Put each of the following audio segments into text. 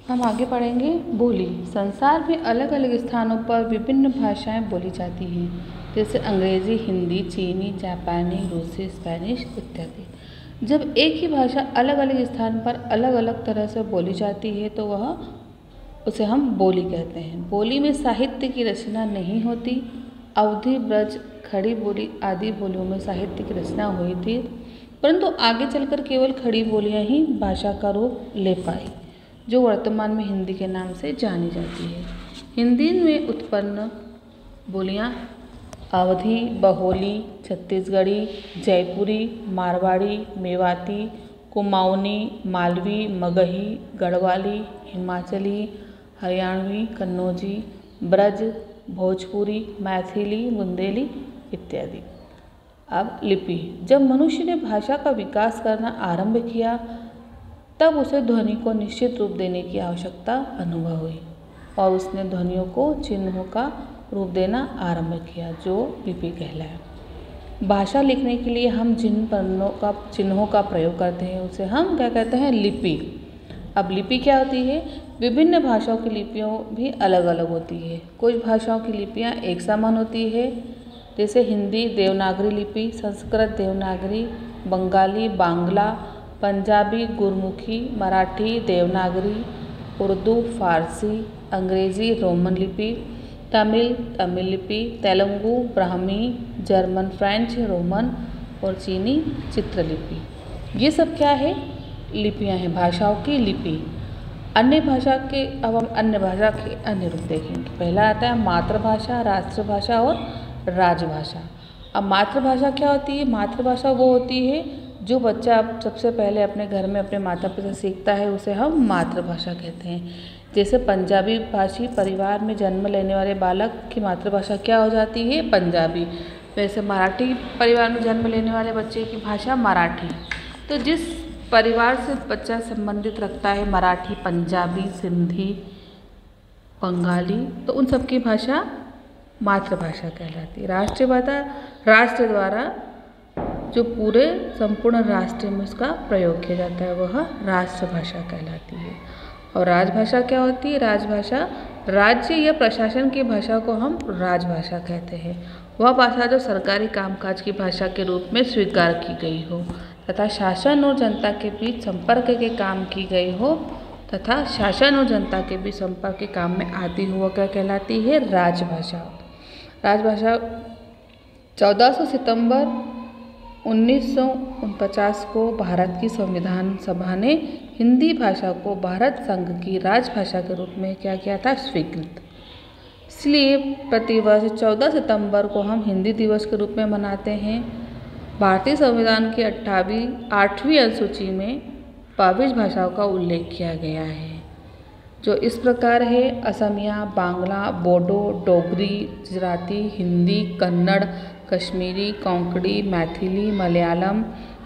हम आगे पढ़ेंगे बोली। संसार में अलग अलग स्थानों पर विभिन्न भाषाएं बोली जाती हैं, जैसे अंग्रेजी, हिंदी, चीनी, जापानी, रूसी, स्पेनिश इत्यादि। जब एक ही भाषा अलग अलग स्थान पर अलग अलग तरह से बोली जाती है तो उसे हम बोली कहते हैं। बोली में साहित्य की रचना नहीं होती। अवधी, ब्रज, खड़ी बोली आदि बोलियों में साहित्य की रचना हुई थी, परंतु आगे चलकर केवल खड़ी बोलियां ही भाषा का रूप ले पाई, जो वर्तमान में हिंदी के नाम से जानी जाती है। हिंदी में उत्पन्न बोलियां अवधी, बहोली, छत्तीसगढ़ी, जयपुरी, मारवाड़ी, मेवाती, कुमाऊनी, मालवी, मगही, गढ़वाली, हिमाचली, हरियाणवी, कन्नौजी, ब्रज, भोजपुरी, मैथिली, बुंदेली इत्यादि। अब लिपि। जब मनुष्य ने भाषा का विकास करना आरंभ किया तब उसे ध्वनि को निश्चित रूप देने की आवश्यकता अनुभव हुई और उसने ध्वनियों को चिन्हों का रूप देना आरंभ किया, जो लिपि कहलाया। भाषा लिखने के लिए हम जिन चिन्हों का प्रयोग करते हैं उसे हम क्या कहते हैं? लिपि। अब लिपि क्या होती है? विभिन्न भाषाओं की लिपियाँ भी अलग अलग होती है। कुछ भाषाओं की लिपियाँ एक समान होती है, जैसे हिंदी देवनागरी लिपि, संस्कृत देवनागरी, बंगाली बांग्ला, पंजाबी गुरमुखी, मराठी देवनागरी, उर्दू फारसी, अंग्रेजी रोमन लिपि, तमिल लिपि, Telugu Brahmi, German French Roman और चीनी चित्रलिपि। ये सब क्या है? लिपियां हैं, भाषाओं की लिपि। अन्य भाषा के अन्य रूप देखेंगे। पहला आता है मातृभाषा, राष्ट्रभाषा और राजभाषा। अब मातृभाषा क्या होती है? मातृभाषा वो होती है जो बच्चा सबसे पहले अपने घर में अपने माता पिता से सीखता है, उसे हम मातृभाषा कहते हैं। जैसे पंजाबी भाषी परिवार में जन्म लेने वाले बालक की मातृभाषा क्या हो जाती है? पंजाबी। वैसे मराठी परिवार में जन्म लेने वाले बच्चे की भाषा मराठी। तो जिस परिवार से बच्चा संबंधित रखता है, मराठी, पंजाबी, सिंधी, बंगाली, तो उन सबकी भाषा मातृभाषा कहलाती है। राष्ट्रभाषा राष्ट्र द्वारा जो पूरे संपूर्ण राष्ट्र में उसका प्रयोग किया जाता है वह राष्ट्रभाषा कहलाती है। और राजभाषा क्या होती है? राजभाषा राज्य या प्रशासन की भाषा को हम राजभाषा कहते हैं। वह भाषा जो सरकारी कामकाज की भाषा के रूप में स्वीकार की गई हो तथा शासन और जनता के बीच संपर्क के काम की गई हो तथा शासन और जनता के बीच संपर्क के काम में आती हो, वह क्या कहलाती है? राजभाषा। राजभाषा 14 सितंबर 1949 को भारत की संविधान सभा ने हिंदी भाषा को भारत संघ की राजभाषा के रूप में क्या किया था? स्वीकृत। इसलिए प्रतिवर्ष 14 सितंबर को हम हिंदी दिवस के रूप में मनाते हैं। भारतीय संविधान की 8वीं अनुसूची में 22 भाषाओं का उल्लेख किया गया है, जो इस प्रकार है: असमिया, बांग्ला, बोडो, डोगरी, गुजराती, हिंदी, कन्नड़, कश्मीरी, कोंकणी, मैथिली, मलयालम,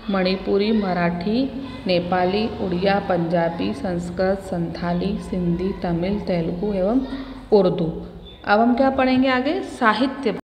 मणिपुरी, मराठी, नेपाली, उड़िया, पंजाबी, संस्कृत, संथाली, सिंधी, तमिल, तेलुगु एवं उर्दू। अब हम क्या पढ़ेंगे आगे? साहित्य।